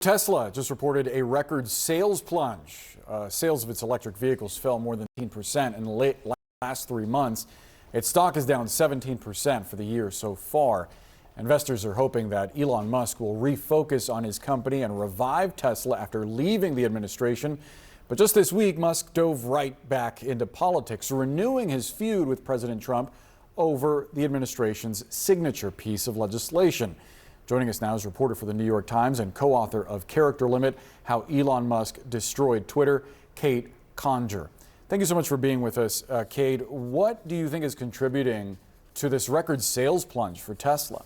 Tesla just reported a record sales plunge. Sales of its electric vehicles fell more than 18% in the last 3 months. Its stock is down 17% for the year so far. Investors are hoping that Elon Musk will refocus on his company and revive Tesla after leaving the administration. But just this week, Musk dove right back into politics, renewing his feud with President Trump over the administration's signature piece of legislation. Joining us now is reporter for the New York Times and co-author of Character Limit: How Elon Musk Destroyed Twitter, Kate Conger. Thank you so much for being with us, Kate. What do you think is contributing to this record sales plunge for Tesla?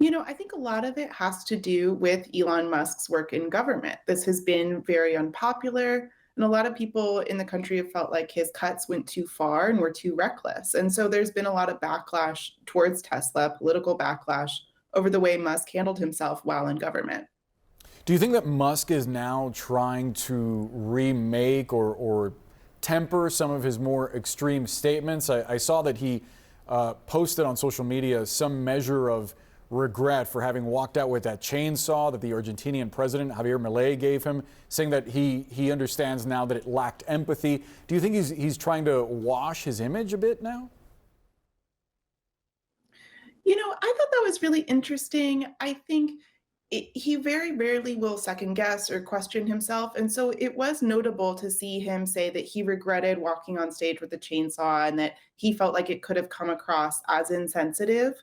I think a lot of it has to do with Elon Musk's work in government. This has been very unpopular, and a lot of people in the country have felt like his cuts went too far and were too reckless. And so there's been a lot of backlash towards Tesla, political backlash, over the way Musk handled himself while in government. Do you think that Musk is now trying to remake or temper some of his more extreme statements? I saw that he posted on social media some measure of regret for having walked out with that chainsaw that the Argentinian president Javier Milei gave him, saying that he understands now that it lacked empathy. Do you think he's trying to wash his image a bit now? I thought that was really interesting. I think he very rarely will second guess or question himself. And so it was notable to see him say that he regretted walking on stage with a chainsaw and that he felt like it could have come across as insensitive.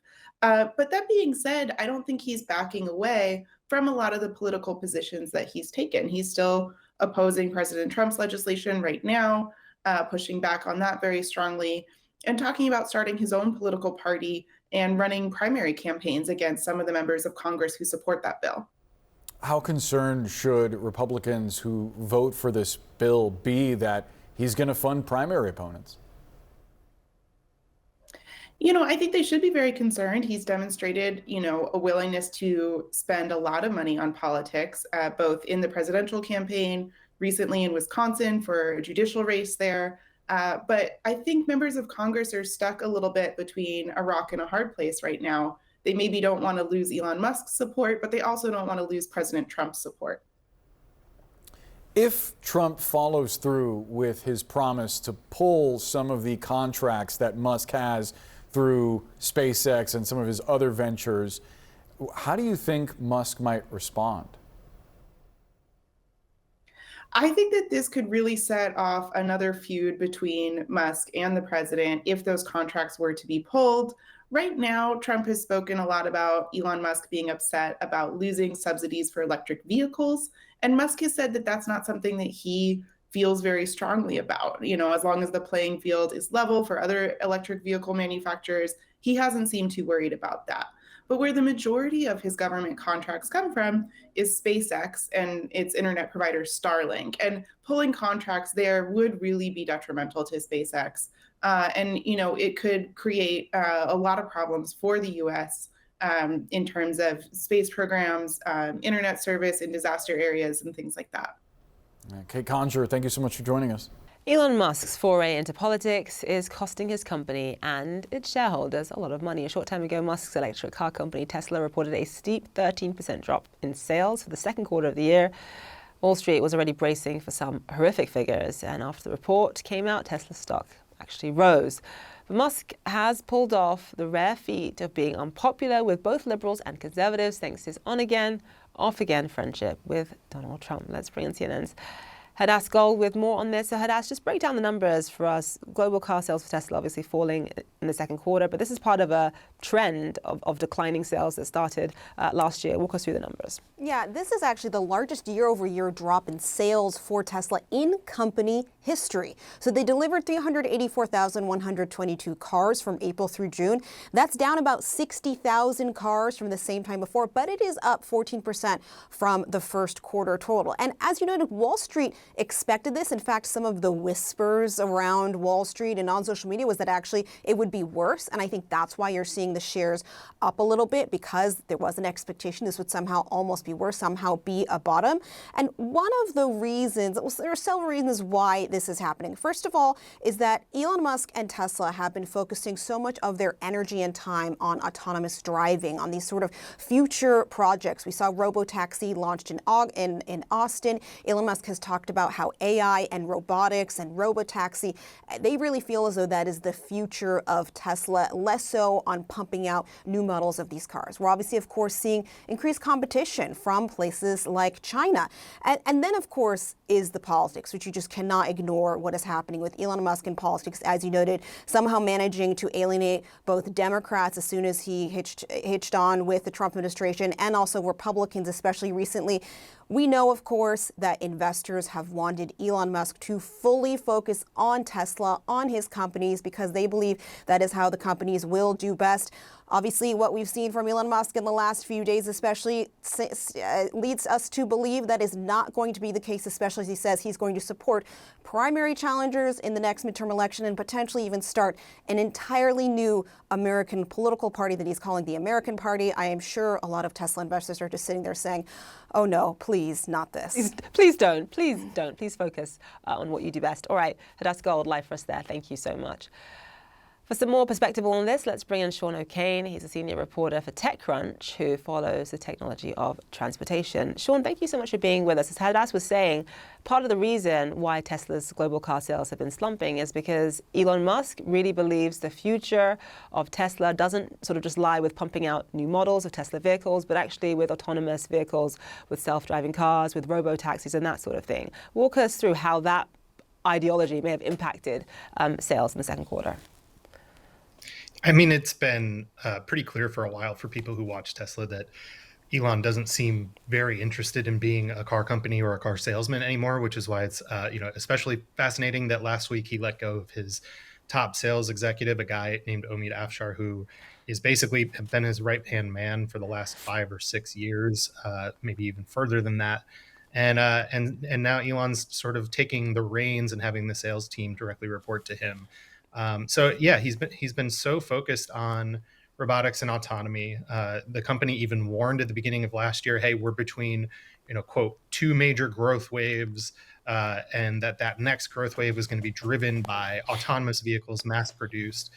But that being said, I don't think he's backing away from a lot of the political positions that he's taken. He's still opposing President Trump's legislation right now, pushing back on that very strongly, and talking about starting his own political party and running primary campaigns against some of the members of Congress who support that bill. How concerned should Republicans who vote for this bill be that he's going to fund primary opponents? I think they should be very concerned. He's demonstrated, a willingness to spend a lot of money on politics, both in the presidential campaign, recently in Wisconsin for a judicial race there. But I think members of Congress are stuck a little bit between a rock and a hard place right now. They maybe don't want to lose Elon Musk's support, but they also don't want to lose President Trump's support. If Trump follows through with his promise to pull some of the contracts that Musk has through SpaceX and some of his other ventures, how do you think Musk might respond? I think that this could really set off another feud between Musk and the president if those contracts were to be pulled. Right now, Trump has spoken a lot about Elon Musk being upset about losing subsidies for electric vehicles. And Musk has said that that's not something that he feels very strongly about. As long as the playing field is level for other electric vehicle manufacturers, he hasn't seemed too worried about that. But where the majority of his government contracts come from is SpaceX and its internet provider Starlink. And pulling contracts there would really be detrimental to SpaceX. It could create a lot of problems for the U.S. In terms of space programs, internet service in disaster areas, and things like that. Kate Conger, thank you so much for joining us. Elon Musk's foray into politics is costing his company and its shareholders a lot of money. A short time ago, Musk's electric car company Tesla reported a steep 13% drop in sales for the second quarter of the year. Wall Street was already bracing for some horrific figures, and after the report came out, Tesla's stock actually rose. But Musk has pulled off the rare feat of being unpopular with both liberals and conservatives thanks to his on-again, off-again friendship with Donald Trump. Let's bring in CNN's Hadass Gold with more on this. So Hadass, just break down the numbers for us. Global car sales for Tesla obviously falling in the second quarter, but this is part of a trend of declining sales that started last year. Walk us through the numbers. Yeah, this is actually the largest year-over-year drop in sales for Tesla in company history. So they delivered 384,122 cars from April through June. That's down about 60,000 cars from the same time before, but it is up 14% from the first quarter total. And as you noted, Wall Street expected this. In fact, some of the whispers around Wall Street and on social media was that actually it would be worse. And I think that's why you're seeing the shares up a little bit, because there was an expectation this would somehow almost be worse, somehow be a bottom. And one of the reasons, there are several reasons why this is happening. First of all, is that Elon Musk and Tesla have been focusing so much of their energy and time on autonomous driving, on these sort of future projects. We saw Robotaxi launched in Austin. Elon Musk has talked about how AI and robotics and Robotaxi, they really feel as though that is the future of Tesla, less so on pumping out new models of these cars. We're obviously, of course, seeing increased competition from places like China. And then, of course, is the politics, which you just cannot ignore what is happening with Elon Musk in politics, as you noted, somehow managing to alienate both Democrats as soon as he hitched on with the Trump administration, and also Republicans, especially recently. We know, of course, that investors have wanted Elon Musk to fully focus on Tesla, on his companies, because they believe that is how the companies will do best. Obviously, what we've seen from Elon Musk in the last few days especially leads us to believe that is not going to be the case, especially as he says he's going to support primary challengers in the next midterm election and potentially even start an entirely new American political party that he's calling the American Party. I am sure a lot of Tesla investors are just sitting there saying, oh no, please, not this. Please don't. Please don't. Please focus on what you do best. All right, Hadass Gold, live for us there. Thank you so much. For some more perspective on this, let's bring in Sean O'Kane. He's a senior reporter for TechCrunch, who follows the technology of transportation. Sean, thank you so much for being with us. As Hadass was saying, part of the reason why Tesla's global car sales have been slumping is because Elon Musk really believes the future of Tesla doesn't sort of just lie with pumping out new models of Tesla vehicles, but actually with autonomous vehicles, with self-driving cars, with robo-taxis and that sort of thing. Walk us through how that ideology may have impacted sales in the second quarter. I mean, it's been pretty clear for a while for people who watch Tesla that Elon doesn't seem very interested in being a car company or a car salesman anymore, which is why it's especially fascinating that last week he let go of his top sales executive, a guy named Omid Afshar, who is basically been his right-hand man for the last 5 or 6 years, maybe even further than that. And now Elon's sort of taking the reins and having the sales team directly report to him. So yeah, he's been so focused on robotics and autonomy. The company even warned at the beginning of last year, hey, we're between, quote, 2 major growth waves, and that next growth wave was going to be driven by autonomous vehicles, mass produced.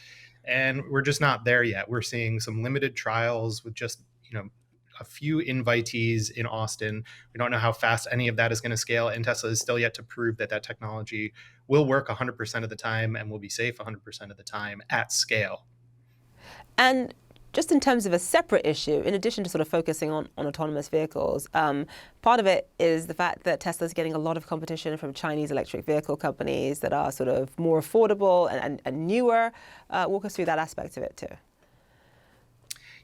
And we're just not there yet. We're seeing some limited trials with just, a few invitees in Austin. We don't know how fast any of that is going to scale, and Tesla is still yet to prove that technology will work 100% of the time and will be safe 100% of the time at scale. And just in terms of a separate issue, in addition to sort of focusing on autonomous vehicles, part of it is the fact that Tesla is getting a lot of competition from Chinese electric vehicle companies that are sort of more affordable and newer. Walk us through that aspect of it too.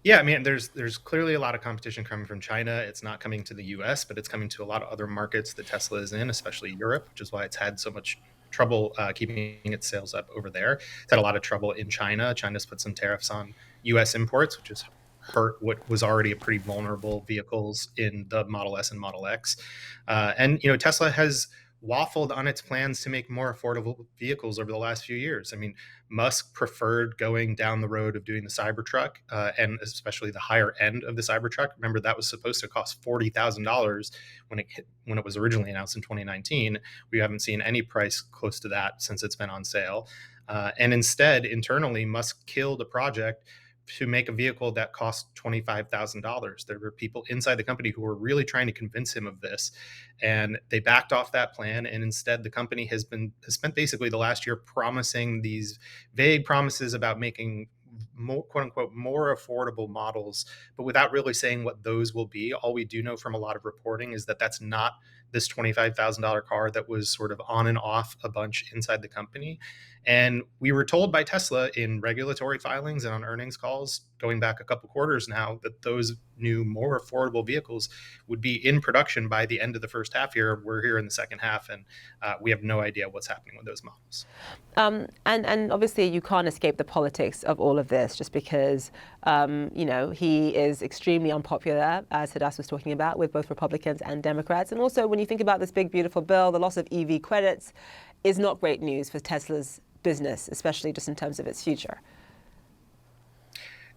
Yeah, I mean, there's clearly a lot of competition coming from China. It's not coming to the US, but it's coming to a lot of other markets that Tesla is in, especially Europe, which is why it's had so much trouble keeping its sales up over there. It's had a lot of trouble in China. China's put some tariffs on US imports, which has hurt what was already a pretty vulnerable vehicles in the Model S and Model X. And Tesla has waffled on its plans to make more affordable vehicles over the last few years. I mean, Musk preferred going down the road of doing the Cybertruck, and especially the higher end of the Cybertruck. Remember, that was supposed to cost $40,000 when it was originally announced in 2019. We haven't seen any price close to that since it's been on sale. And instead, internally, Musk killed a project to make a vehicle that cost $25,000. There were people inside the company who were really trying to convince him of this, and they backed off that plan. And instead, the company has spent basically the last year promising these vague promises about making more, quote unquote, more affordable models, but without really saying what those will be. All we do know from a lot of reporting is that that's not this $25,000 car that was sort of on and off a bunch inside the company. And we were told by Tesla in regulatory filings and on earnings calls going back a couple quarters now that those new, more affordable vehicles would be in production by the end of the first half year. We're here in the second half, and we have no idea what's happening with those models. And obviously you can't escape the politics of all of this. this just because, he is extremely unpopular, as Hadas was talking about, with both Republicans and Democrats. And also, when you think about this big, beautiful bill, the loss of EV credits is not great news for Tesla's business, especially just in terms of its future.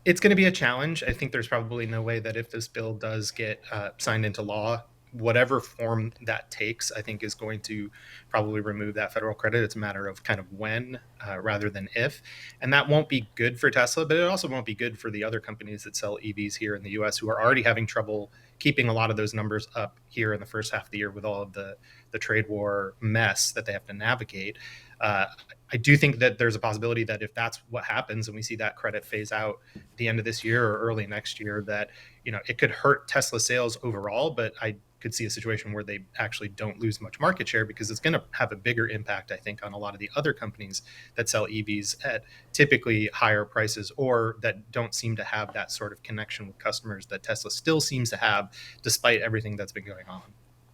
It's going to be a challenge. I think there's probably no way that if this bill does get signed into law, whatever form that takes, I think is going to probably remove that federal credit. It's a matter of kind of when rather than if. And that won't be good for Tesla, but it also won't be good for the other companies that sell EVs here in the US who are already having trouble keeping a lot of those numbers up here in the first half of the year with all of the trade war mess that they have to navigate. I do think that there's a possibility that if that's what happens and we see that credit phase out at the end of this year or early next year, that it could hurt Tesla sales overall, but I could see a situation where they actually don't lose much market share because it's going to have a bigger impact, I think, on a lot of the other companies that sell EVs at typically higher prices or that don't seem to have that sort of connection with customers that Tesla still seems to have despite everything that's been going on.